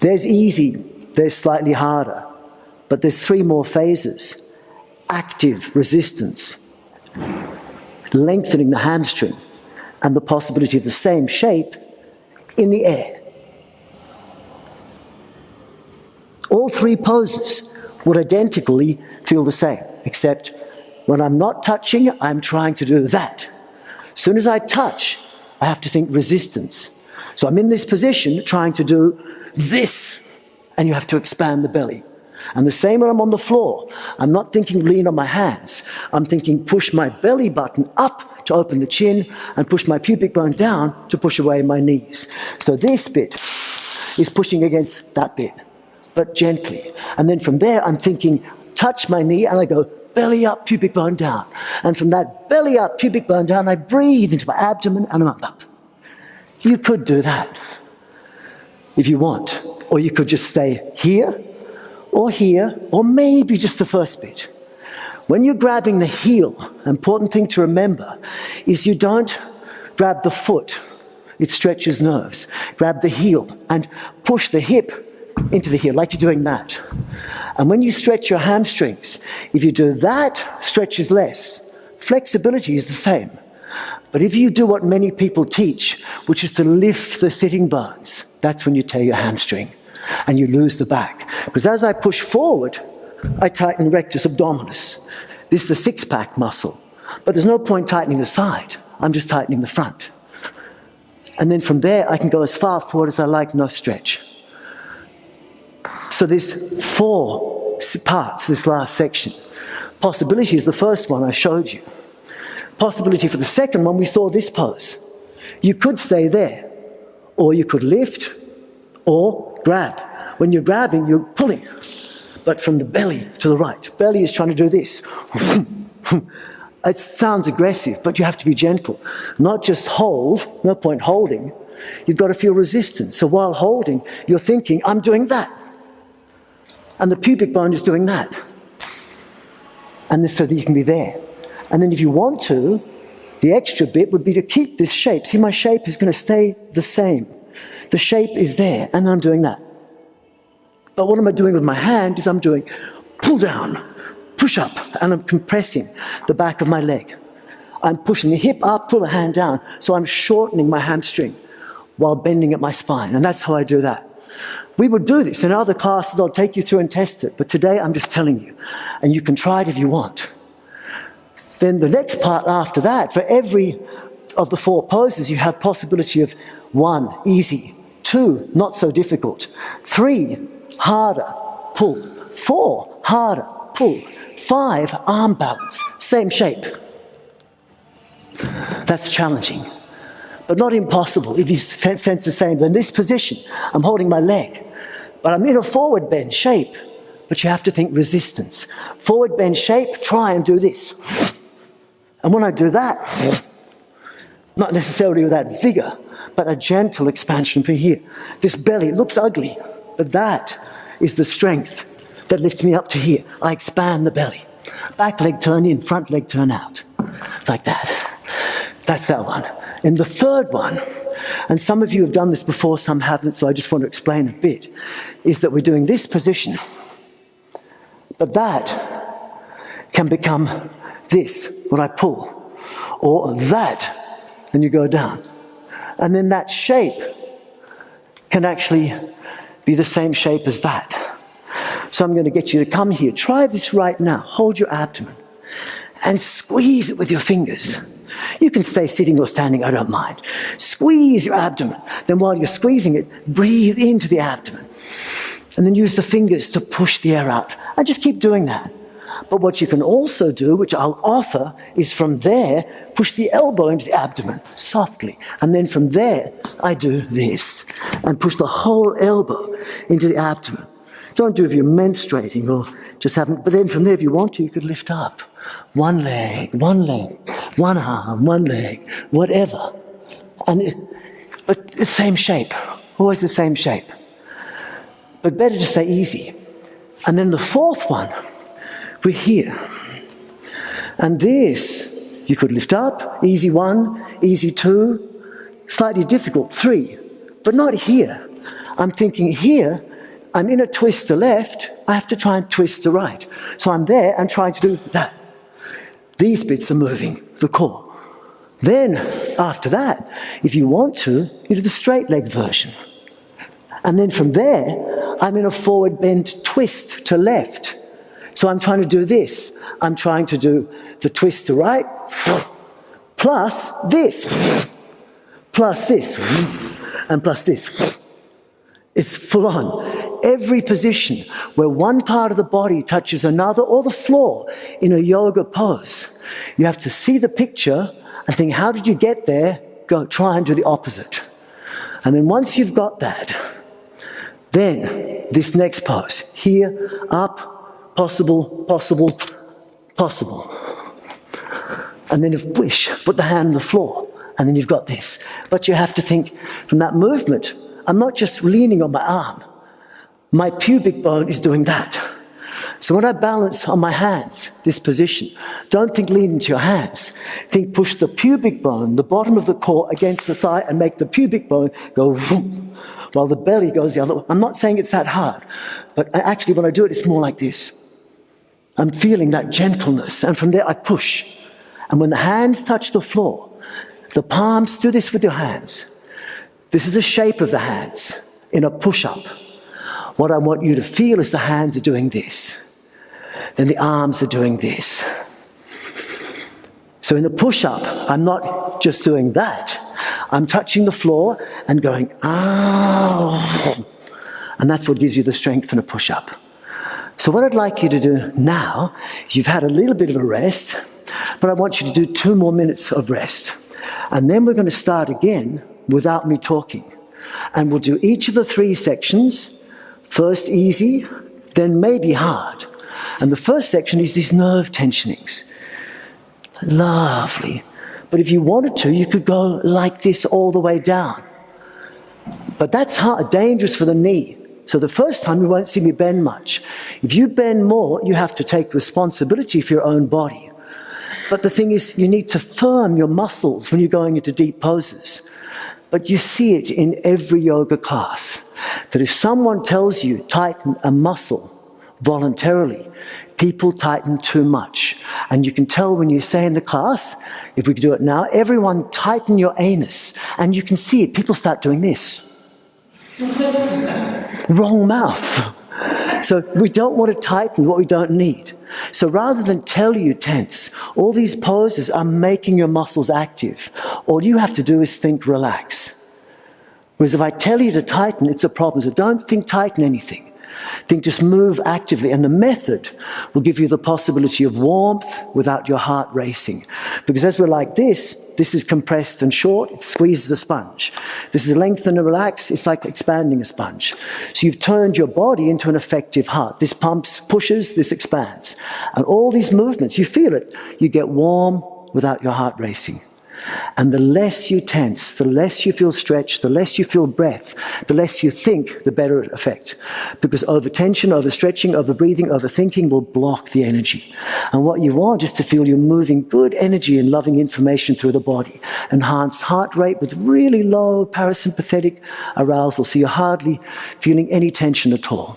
There's easy, there's slightly harder, but there's 3 more phases. Active resistance, lengthening the hamstring, and the possibility of the same shape in the air. All 3 poses would identically feel the same, except when I'm not touching, I'm trying to do that. As soon as I touch, I have to think resistance. So I'm in this position trying to do this, and you have to expand the belly. And the same when I'm on the floor. I'm not thinking lean on my hands. I'm thinking push my belly button up to open the chin and push my pubic bone down to push away my knees. So this bit is pushing against that bit, but gently. And then from there, I'm thinking touch my knee and I go belly up, pubic bone down. And from that belly up, pubic bone down, I breathe into my abdomen and I'm up. You could do that if you want. Or you could just stay here, or maybe just the first bit. When you're grabbing the heel, important thing to remember is you don't grab the foot. It stretches nerves. Grab the heel and push the hip into the heel, like you're doing that. And when you stretch your hamstrings, if you do that, stretch is less. Flexibility is the same. But if you do what many people teach, which is to lift the sitting bones, that's when you tear your hamstring and you lose the back. Because as I push forward, I tighten rectus abdominis. This is a six-pack muscle. But there's no point tightening the side. I'm just tightening the front. And then from there, I can go as far forward as I like, no stretch. So there's 4 parts, this last section. Possibility is the first one I showed you. Possibility for the second one, we saw this pose. You could stay there, or you could lift, or grab. When you're grabbing, you're pulling, but from the belly to the right. Belly is trying to do this. It sounds aggressive, but you have to be gentle. Not just hold, no point holding. You've got to feel resistance. So while holding, you're thinking, I'm doing that. And the pubic bone is doing that. And so that you can be there. And then if you want to, the extra bit would be to keep this shape. See, my shape is going to stay the same. The shape is there, and I'm doing that. But what am I doing with my hand is I'm doing pull down, push up, and I'm compressing the back of my leg. I'm pushing the hip up, pull the hand down, so I'm shortening my hamstring while bending at my spine, and that's how I do that. We would do this in other classes. I'll take you through and test it, but today I'm just telling you, and you can try it if you want. Then the next part after that, for every of the 4 poses, you have possibility of 1, easy, 2, not so difficult, 3, harder, pull, 4, harder, pull, 5, arm balance, same shape. That's challenging, but not impossible. If you sense the same, then this position, I'm holding my leg, but I'm in a forward bend shape, but you have to think resistance. Forward bend shape, try and do this. And when I do that, not necessarily with that vigor, but a gentle expansion from here. This belly looks ugly, but that is the strength that lifts me up to here. I expand the belly. Back leg turn in, front leg turn out. Like that. That's that one. And the third one, and some of you have done this before, some haven't, so I just want to explain a bit, is that we're doing this position, but that can become this, when I pull, or that, and you go down. And then that shape can actually be the same shape as that. So I'm going to get you to come here. Try this right now. Hold your abdomen and squeeze it with your fingers. You can stay sitting or standing, I don't mind. Squeeze your abdomen. Then while you're squeezing it, breathe into the abdomen. And then use the fingers to push the air out. And just keep doing that. But what you can also do, which I'll offer, is from there, push the elbow into the abdomen, softly. And then from there, I do this, and push the whole elbow into the abdomen. Don't do it if you're menstruating or just haven't, but then from there, if you want to, you could lift up. One leg, one arm, one leg, whatever. But the same shape, always the same shape. But better to stay easy. And then the fourth one, we're here. And this, you could lift up, easy 1, easy 2, slightly difficult 3, but not here. I'm thinking here, I'm in a twist to left, I have to try and twist to right. So I'm there and trying to do that. These bits are moving, the core. Then, after that, if you want to, you do the straight leg version. And then from there, I'm in a forward bend twist to left. So I'm trying to do this. I'm trying to do the twist to right, plus this, and plus this. It's full on. Every position where one part of the body touches another or the floor in a yoga pose, you have to see the picture and think, how did you get there? Go try and do the opposite. And then once you've got that, then this next pose, here, up, possible, possible, possible. And then if wish, put the hand on the floor, and then you've got this. But you have to think from that movement, I'm not just leaning on my arm. My pubic bone is doing that. So when I balance on my hands, this position, don't think lean into your hands. Think push the pubic bone, the bottom of the core against the thigh and make the pubic bone go vroom, while the belly goes the other way. I'm not saying it's that hard, but actually when I do it, it's more like this. I'm feeling that gentleness, and from there I push. And when the hands touch the floor, the palms, do this with your hands. This is the shape of the hands in a push-up. What I want you to feel is the hands are doing this. Then the arms are doing this. So in the push-up, I'm not just doing that. I'm touching the floor and going, ah. And that's what gives you the strength in a push-up. So what I'd like you to do now, you've had a little bit of a rest, but I want you to do 2 more minutes of rest. And then we're going to start again without me talking. And we'll do each of the 3 sections. First easy, then maybe hard. And the first section is these nerve tensionings. Lovely. But if you wanted to, you could go like this all the way down. But that's hard, dangerous for the knee. So the first time you won't see me bend much. If you bend more, you have to take responsibility for your own body. But the thing is, you need to firm your muscles when you're going into deep poses. But you see it in every yoga class, that if someone tells you tighten a muscle voluntarily, people tighten too much. And you can tell when you say in the class, if we could do it now, everyone tighten your anus. And you can see it, people start doing this. Wrong mouth. So we don't want to tighten what we don't need. So rather than tell you tense, all these poses are making your muscles active. All you have to do is think relax. Whereas if I tell you to tighten, it's a problem. So don't think tighten anything. Think just move actively. And the method will give you the possibility of warmth without your heart racing. Because as we're like this is compressed and short, it squeezes a sponge. This is lengthen and relax, it's like expanding a sponge. So you've turned your body into an effective heart. This pumps, pushes, this expands. And all these movements, you feel it. You get warm without your heart racing. And the less you tense, the less you feel stretched, the less you feel breath, the less you think, the better it affect. Because overtension, overstretching, overbreathing, overthinking will block the energy. And what you want is to feel you're moving good energy and loving information through the body. Enhanced heart rate with really low parasympathetic arousal, so you're hardly feeling any tension at all.